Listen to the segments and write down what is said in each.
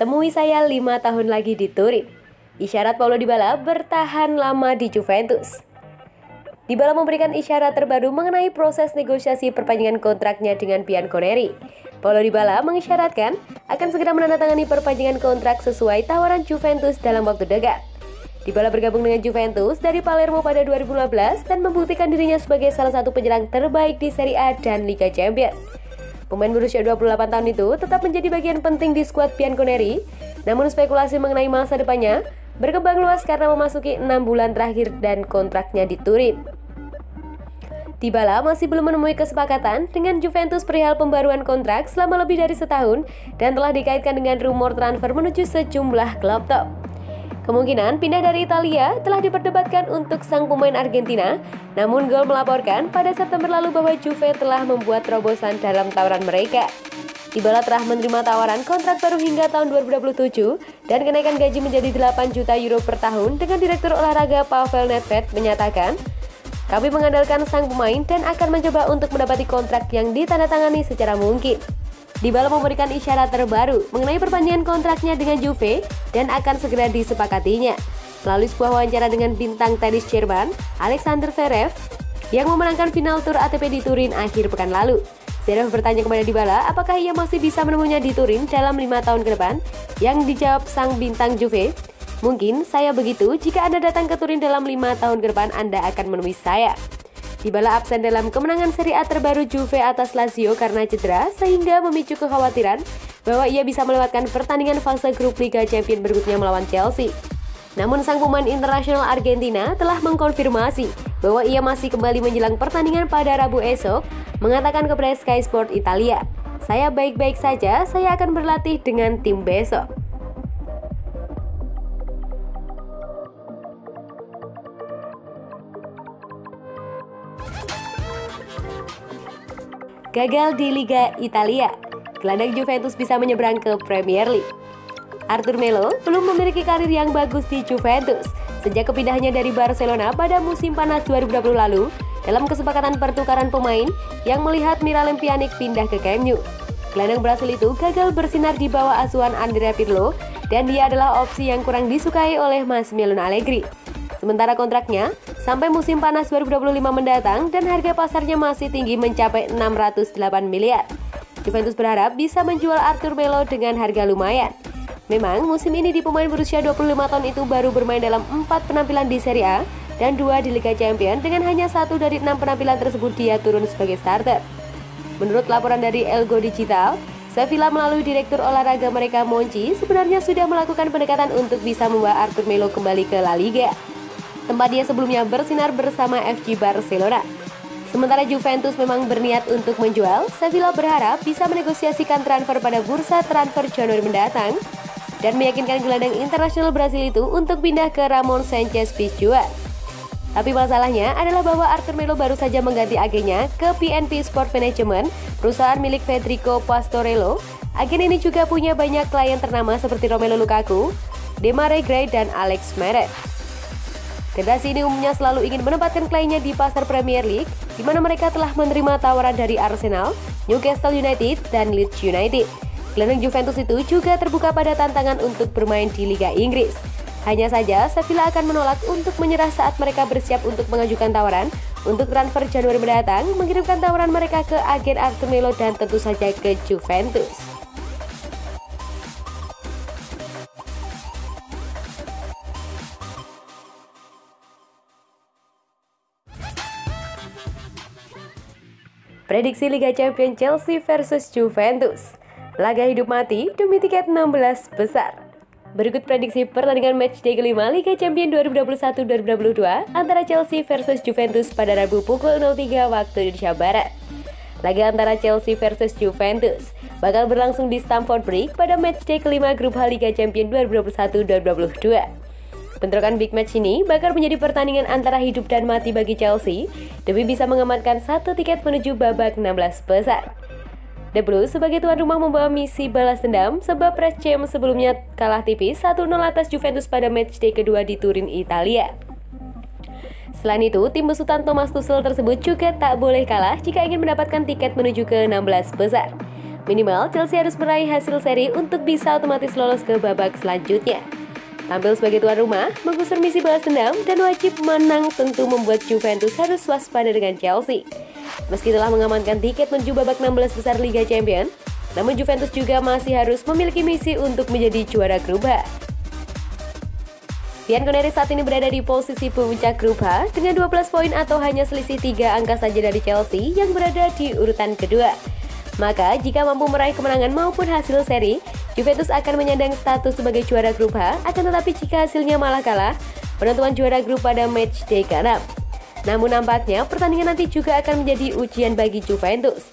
Temui saya 5 tahun lagi di Turin. Isyarat Paulo Dybala bertahan lama di Juventus. Dybala memberikan isyarat terbaru mengenai proses negosiasi perpanjangan kontraknya dengan Bianconeri. Paulo Dybala mengisyaratkan akan segera menandatangani perpanjangan kontrak sesuai tawaran Juventus dalam waktu dekat. Dybala bergabung dengan Juventus dari Palermo pada 2015 dan membuktikan dirinya sebagai salah satu penyerang terbaik di Serie A dan Liga Champions. Pemain berusia 28 tahun itu tetap menjadi bagian penting di skuad Bianconeri, namun spekulasi mengenai masa depannya berkembang luas karena memasuki 6 bulan terakhir dan kontraknya di Turin. Dybala masih belum menemui kesepakatan dengan Juventus perihal pembaruan kontrak selama lebih dari setahun dan telah dikaitkan dengan rumor transfer menuju sejumlah klub top. Kemungkinan pindah dari Italia telah diperdebatkan untuk sang pemain Argentina, namun Gol melaporkan pada September lalu bahwa Juve telah membuat terobosan dalam tawaran mereka. Dybala telah menerima tawaran kontrak baru hingga tahun 2027 dan kenaikan gaji menjadi 8 juta euro per tahun dengan Direktur Olahraga Pavel Nedved menyatakan, "Kami mengandalkan sang pemain dan akan mencoba untuk mendapati kontrak yang ditandatangani secara mungkin." Dybala memberikan isyarat terbaru mengenai perpanjangan kontraknya dengan Juve dan akan segera disepakatinya. Melalui sebuah wawancara dengan bintang tenis Jerman, Alexander Zverev, yang memenangkan final Tour ATP di Turin akhir pekan lalu. Zverev bertanya kepada Dybala apakah ia masih bisa menemuinya di Turin dalam 5 tahun ke depan. Yang dijawab sang bintang Juve, "Mungkin saya begitu, jika Anda datang ke Turin dalam 5 tahun ke depan Anda akan menemui saya." Dybala absen dalam kemenangan Serie A terbaru Juve atas Lazio karena cedera sehingga memicu kekhawatiran bahwa ia bisa melewatkan pertandingan fase grup Liga Champions berikutnya melawan Chelsea. Namun sang pemain internasional Argentina telah mengkonfirmasi bahwa ia masih kembali menjelang pertandingan pada Rabu esok, mengatakan kepada Sky Sport Italia, "Saya baik-baik saja, saya akan berlatih dengan tim besok." Gagal di Liga Italia, gelandang Juventus bisa menyeberang ke Premier League. Arthur Melo belum memiliki karir yang bagus di Juventus sejak kepindahannya dari Barcelona pada musim panas 2020 lalu dalam kesepakatan pertukaran pemain yang melihat Miralem Pjanic pindah ke Camp Nou. Gelandang Brasil itu gagal bersinar di bawah asuhan Andrea Pirlo dan dia adalah opsi yang kurang disukai oleh Massimiliano Allegri. Sementara kontraknya sampai musim panas 2025 mendatang dan harga pasarnya masih tinggi mencapai 608 miliar. Juventus berharap bisa menjual Arthur Melo dengan harga lumayan. Memang musim ini di pemain berusia 25 tahun itu baru bermain dalam 4 penampilan di Serie A dan 2 di Liga Champions, dengan hanya 1 dari 6 penampilan tersebut dia turun sebagai starter. Menurut laporan dari Elgo Digital, Sevilla melalui Direktur Olahraga mereka Monchi sebenarnya sudah melakukan pendekatan untuk bisa membawa Arthur Melo kembali ke La Liga, tempat dia sebelumnya bersinar bersama FC Barcelona. Sementara Juventus memang berniat untuk menjual, Sevilla berharap bisa menegosiasikan transfer pada bursa transfer Januari mendatang dan meyakinkan gelandang internasional Brasil itu untuk pindah ke Ramon Sanchez Pizjuan. Tapi masalahnya adalah bahwa Arthur Melo baru saja mengganti agennya ke PNP Sport Management, perusahaan milik Federico Pastorello. Agen ini juga punya banyak klien ternama seperti Romelu Lukaku, Demarai Gray, dan Alex Meret. Generasi ini umumnya selalu ingin menempatkan kliennya di pasar Premier League, di mana mereka telah menerima tawaran dari Arsenal, Newcastle United, dan Leeds United. Gelandang Juventus itu juga terbuka pada tantangan untuk bermain di Liga Inggris. Hanya saja, Sevilla akan menolak untuk menyerah saat mereka bersiap untuk mengajukan tawaran untuk transfer Januari mendatang, mengirimkan tawaran mereka ke agen Arthur Melo dan tentu saja ke Juventus. Prediksi Liga Champions Chelsea versus Juventus. Laga hidup mati demi tiket 16 besar. Berikut prediksi pertandingan matchday kelima Liga Champions 2021-2022 antara Chelsea versus Juventus pada Rabu pukul 03 waktu Indonesia Barat. Laga antara Chelsea versus Juventus bakal berlangsung di Stamford Bridge pada matchday kelima grup H Liga Champions 2021-2022. Bentrokan big match ini bakal menjadi pertandingan antara hidup dan mati bagi Chelsea demi bisa mengamankan 1 tiket menuju babak 16 besar. The Blues sebagai tuan rumah membawa misi balas dendam sebab West Ham sebelumnya kalah tipis 1-0 atas Juventus pada matchday kedua di Turin, Italia. Selain itu, tim besutan Thomas Tuchel tersebut juga tak boleh kalah jika ingin mendapatkan tiket menuju ke 16 besar. Minimal, Chelsea harus meraih hasil seri untuk bisa otomatis lolos ke babak selanjutnya. Tampil sebagai tuan rumah, menggusur misi balas dendam dan wajib menang tentu membuat Juventus harus waspada dengan Chelsea. Meski telah mengamankan tiket menuju babak 16 besar Liga Champions, namun Juventus juga masih harus memiliki misi untuk menjadi juara grup H. Bianconeri saat ini berada di posisi puncak grup H dengan 12 poin atau hanya selisih 3 angka saja dari Chelsea yang berada di urutan kedua. Maka jika mampu meraih kemenangan maupun hasil seri, Juventus akan menyandang status sebagai juara grup H, akan tetapi jika hasilnya malah kalah, penentuan juara grup pada match day ke-6. Namun nampaknya pertandingan nanti juga akan menjadi ujian bagi Juventus.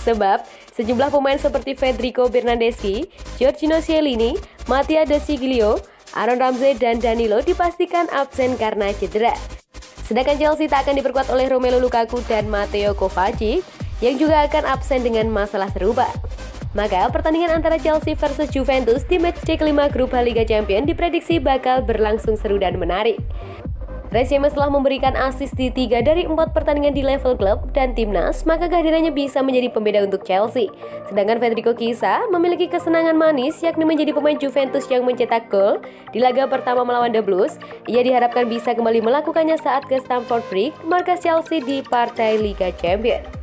Sebab sejumlah pemain seperti Federico Bernardeschi, Giorgino Chiellini, Mattia De Sciglio, Aaron Ramsey dan Danilo dipastikan absen karena cedera. Sedangkan Chelsea tak akan diperkuat oleh Romelu Lukaku dan Mateo Kovacic yang juga akan absen dengan masalah serupa. Maka pertandingan antara Chelsea versus Juventus di matchday kelima grup H Liga Champions diprediksi bakal berlangsung seru dan menarik. Reece James telah memberikan assist di 3 dari 4 pertandingan di level klub dan timnas, maka kehadirannya bisa menjadi pembeda untuk Chelsea. Sedangkan Federico Chiesa memiliki kesenangan manis yakni menjadi pemain Juventus yang mencetak gol di laga pertama melawan The Blues. Ia diharapkan bisa kembali melakukannya saat ke Stamford Bridge, markas Chelsea di partai Liga Champions.